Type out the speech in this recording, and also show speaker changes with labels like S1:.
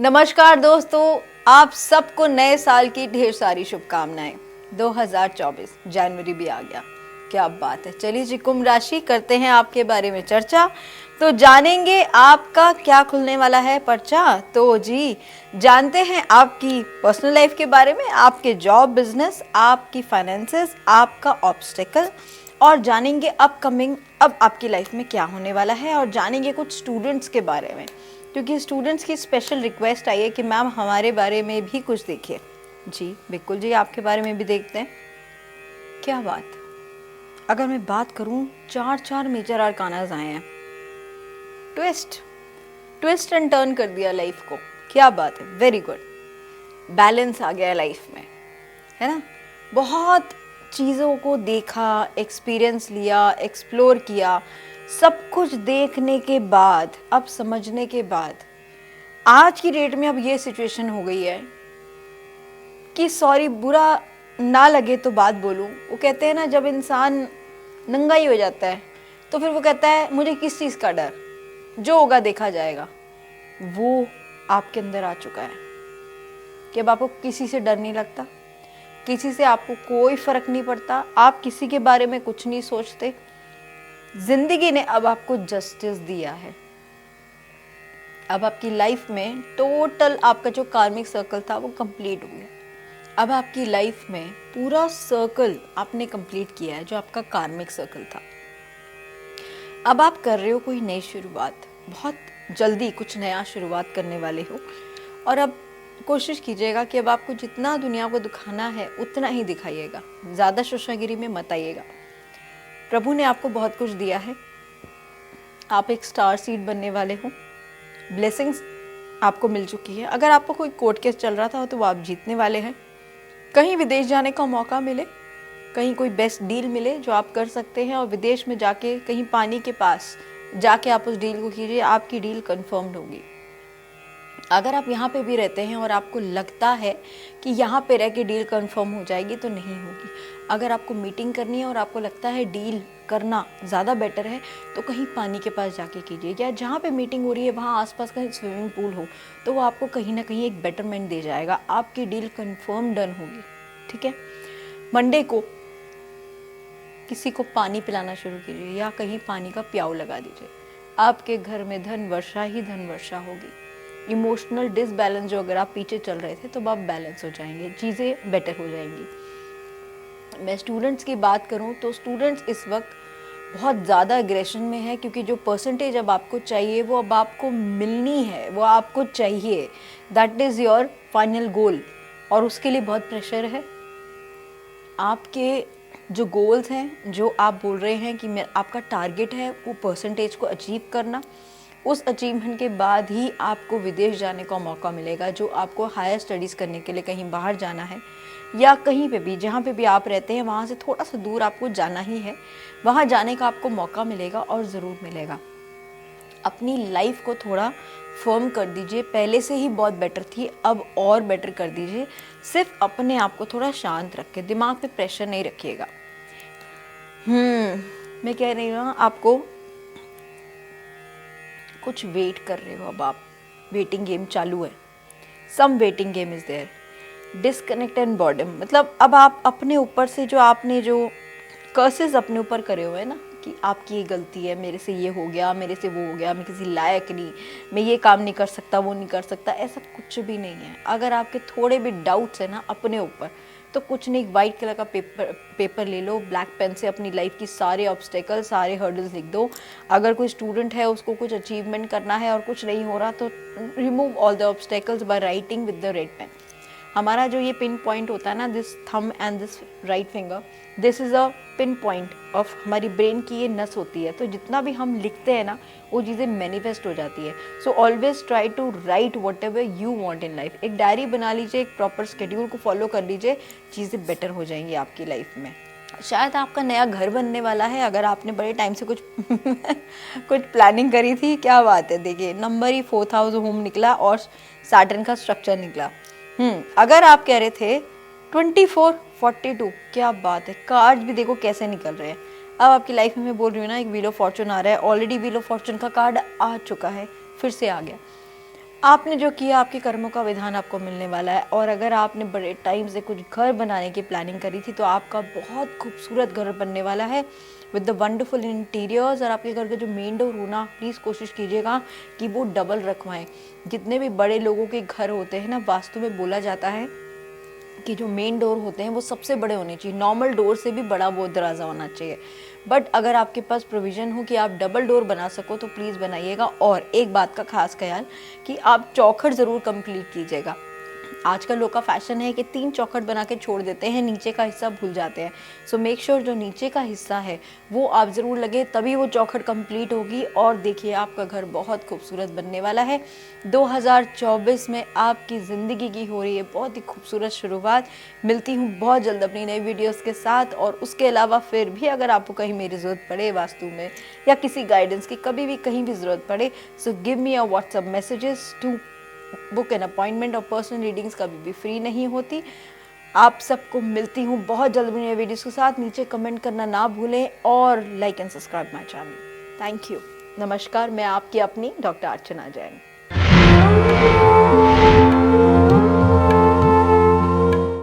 S1: नमस्कार दोस्तों, आप सबको नए साल की ढेर सारी शुभकामनाएं। 2024 जनवरी भी आ गया, क्या बात है। चलिए जी, कुंभ राशि करते हैं आपके बारे में चर्चा। तो जानेंगे आपका क्या खुलने वाला है पर्चा। तो जी जानते हैं आपकी पर्सनल लाइफ के बारे में, आपके जॉब, बिजनेस, आपकी फाइनेंसेस, आपका ऑब्स्टेकल, और जानेंगे अपकमिंग अब आपकी लाइफ में क्या होने वाला है। और जानेंगे कुछ स्टूडेंट्स के बारे में, क्योंकि स्टूडेंट्स की स्पेशल रिक्वेस्ट आई है कि मैम हमारे बारे में भी कुछ देखिए। जी बिल्कुल जी, आपके बारे में भी देखते हैं। क्या बात, अगर मैं बात करूं, चार मेजर आर्कानास आए हैं। ट्विस्ट एंड टर्न कर दिया लाइफ को, क्या बात है, वेरी गुड। बैलेंस आ गया लाइफ में, है ना। बहुत चीज़ों को देखा, एक्सपीरियंस लिया, एक्सप्लोर किया, सब कुछ देखने के बाद, अब समझने के बाद, आज की डेट में अब ये सिचुएशन हो गई है कि सॉरी बुरा ना लगे तो बात बोलूं, वो कहते हैं ना, जब इंसान नंगा ही हो जाता है तो फिर वो कहता है मुझे किस चीज़ का डर, जो होगा देखा जाएगा। वो आपके अंदर आ चुका है कि अब आपको किसी से डर नहीं लगता, किसी से आपको कोई फर्क नहीं पड़ता, आप किसी के बारे में कुछ नहीं सोचते। जिंदगी ने अब आपको जस्टिस दिया है। अब आपकी लाइफ में टोटल आपका जो कार्मिक सर्कल था वो कंप्लीट हो गया। अब आपकी लाइफ में पूरा सर्कल आपने कंप्लीट किया है, जो आपका कार्मिक सर्कल था। अब आप कर रहे हो कोई नई शुरुआत, बहुत जल्दी कुछ नया शुरुआत करने वाले हो। और अब कोशिश कीजिएगा कि अब आपको जितना दुनिया को दिखाना है उतना ही दिखाइएगा, ज़्यादा शोशागिरी में मत आइएगा। प्रभु ने आपको बहुत कुछ दिया है, आप एक स्टार सीड बनने वाले हो। ब्लेसिंग्स आपको मिल चुकी है। अगर आपको कोई कोर्ट केस चल रहा था तो वो आप जीतने वाले हैं। कहीं विदेश जाने का मौका मिले, कहीं कोई बेस्ट डील मिले जो आप कर सकते हैं, और विदेश में जाके कहीं पानी के पास जाके आप उस डील को कीजिए, आपकी डील कंफर्म्ड होगी। अगर आप यहाँ पे भी रहते हैं और आपको लगता है कि यहाँ पे रह के डील कंफर्म हो जाएगी, तो नहीं होगी। अगर आपको मीटिंग करनी है और आपको लगता है डील करना ज़्यादा बेटर है, तो कहीं पानी के पास जाके कीजिए, या जहाँ पे मीटिंग हो रही है वहाँ आसपास कहीं स्विमिंग पूल हो, तो वो आपको कहीं ना कहीं एक बेटरमेंट दे जाएगा, आपकी डील कंफर्म डन होगी। ठीक है, मंडे को किसी को पानी पिलाना शुरू कीजिए, या कहीं पानी का प्याऊ लगा दीजिए, आपके घर में धन वर्षा ही धन वर्षा होगी। इमोशनल डिसबैलेंस जो अगर आप पीछे चल रहे थे, तो अब आप बैलेंस हो जाएंगे, चीज़ें बेटर हो जाएंगी। मैं स्टूडेंट्स की बात करूं तो स्टूडेंट्स इस वक्त बहुत ज़्यादा एग्रेशन में है, क्योंकि जो परसेंटेज अब आपको चाहिए वो अब आपको मिलनी है, वो आपको चाहिए, that is your final goal, और उसके लिए बहुत प्रेशर है। आपके जो गोल्स हैं, जो आप बोल रहे हैं कि मैं, आपका टारगेट है वो परसेंटेज को अचीव करना, उस अचीवमेंट के बाद ही आपको विदेश जाने का मौका मिलेगा। जो आपको हायर स्टडीज़ करने के लिए कहीं बाहर जाना है, या कहीं पे भी जहाँ पे भी आप रहते हैं वहाँ से थोड़ा सा दूर आपको जाना ही है, वहाँ जाने का आपको मौका मिलेगा, और ज़रूर मिलेगा। अपनी लाइफ को थोड़ा फर्म कर दीजिए, पहले से ही बहुत बेटर थी, अब और बेटर कर दीजिए। सिर्फ अपने आप को थोड़ा शांत रखें, दिमाग पे प्रेशर नहीं रखिएगा। मैं कह रही हूँ आपको, कुछ वेट कर रहे हो, अब आप वेटिंग गेम चालू है, some waiting game is there. Disconnect and boredom, मतलब अब आप अपने ऊपर से जो आपने जो कर्सेस अपने ऊपर करे हुए हैं ना, कि आपकी ये गलती है, मेरे से ये हो गया, मेरे से वो हो गया, मैं किसी लायक नहीं, मैं ये काम नहीं कर सकता, वो नहीं कर सकता, ऐसा कुछ भी नहीं है। अगर आपके थोड़े भी डाउट्स है ना अपने ऊपर, तो कुछ नहीं, वाइट कलर का पेपर ले लो, ब्लैक पेन से अपनी लाइफ की सारे ऑब्स्टेकल, सारे हर्डल्स लिख दो। अगर कोई स्टूडेंट है, उसको कुछ अचीवमेंट करना है और कुछ नहीं हो रहा, तो remove all the obstacles by writing with the red pen. हमारा जो ये पिन पॉइंट होता है ना, this thumb and this right finger, this is a pin point of हमारी ब्रेन की ये नस होती है। तो जितना भी हम लिखते हैं ना, वो चीज़ें मैनिफेस्ट हो जाती है। So always try to write whatever you want in life. एक डायरी बना लीजिए, एक प्रॉपर शेड्यूल को फॉलो कर लीजिए, चीज़ें बेटर हो जाएंगी आपकी लाइफ में। शायद आपका नया घर बनने वाला है, अगर आपने बड़े टाइम से कुछ कुछ प्लानिंग करी थी, क्या बात है। देखिए, नंबर ही 4th हाउस होम निकला और सैटर्न का स्ट्रक्चर निकला। अगर आप कह रहे थे 24, 42, क्या बात है। कार्ड्स भी देखो कैसे निकल रहे हैं। अब आपकी लाइफ में मैं बोल रही हूँ ना, एक व्हील ऑफ फॉर्चून आ रहा है। ऑलरेडी व्हील ऑफ फॉर्चून का कार्ड आ चुका है, फिर से आ गया। आपने जो किया आपके कर्मों का विधान आपको मिलने वाला है। और अगर आपने बड़े टाइम से कुछ घर बनाने की प्लानिंग करी थी तो आपका बहुत खूबसूरत घर बनने वाला है विद द वंडरफुल इंटीरियर्स। और आपके घर का जो मेन डोर हो ना, प्लीज़ कोशिश कीजिएगा कि वो डबल रखवाएं। जितने भी बड़े लोगों के घर होते हैं ना, वास्तु में बोला जाता है कि जो मेन डोर होते हैं वो सबसे बड़े होने चाहिए, नॉर्मल डोर से भी बड़ा वो दरवाज़ा होना चाहिए। बट अगर आपके पास प्रोविज़न हो कि आप डबल डोर बना सको तो प्लीज़ बनाइएगा। और एक बात का खास ख्याल कि आप चौखट ज़रूर कंप्लीट कीजिएगा। आजकल लोग का फैशन है कि 3 चौखट बना के छोड़ देते हैं, नीचे का हिस्सा भूल जाते हैं। सो मेक श्योर जो नीचे का हिस्सा है वो आप ज़रूर लगे, तभी वो चौखट कंप्लीट होगी। और देखिए आपका घर बहुत खूबसूरत बनने वाला है। 2024 में आपकी ज़िंदगी की हो रही है बहुत ही खूबसूरत शुरुआत। मिलती हूँ बहुत जल्द अपनी नई वीडियोस के साथ। और उसके अलावा फिर भी अगर आपको कहीं मेरी ज़रूरत पड़े वास्तु में या किसी गाइडेंस की, कभी भी कहीं भी ज़रूरत पड़े, so give me a WhatsApp messages to book an appointment. और पर्सनल रीडिंग्स कभी भी फ्री नहीं होती। आप सबको मिलती हूँ बहुत जल्द नए वीडियोस के साथ। नीचे कमेंट करना ना भूलें और like and subscribe my channel. Thank you. नमस्कार, मैं आपकी अपनी डॉक्टर अर्चना जैन।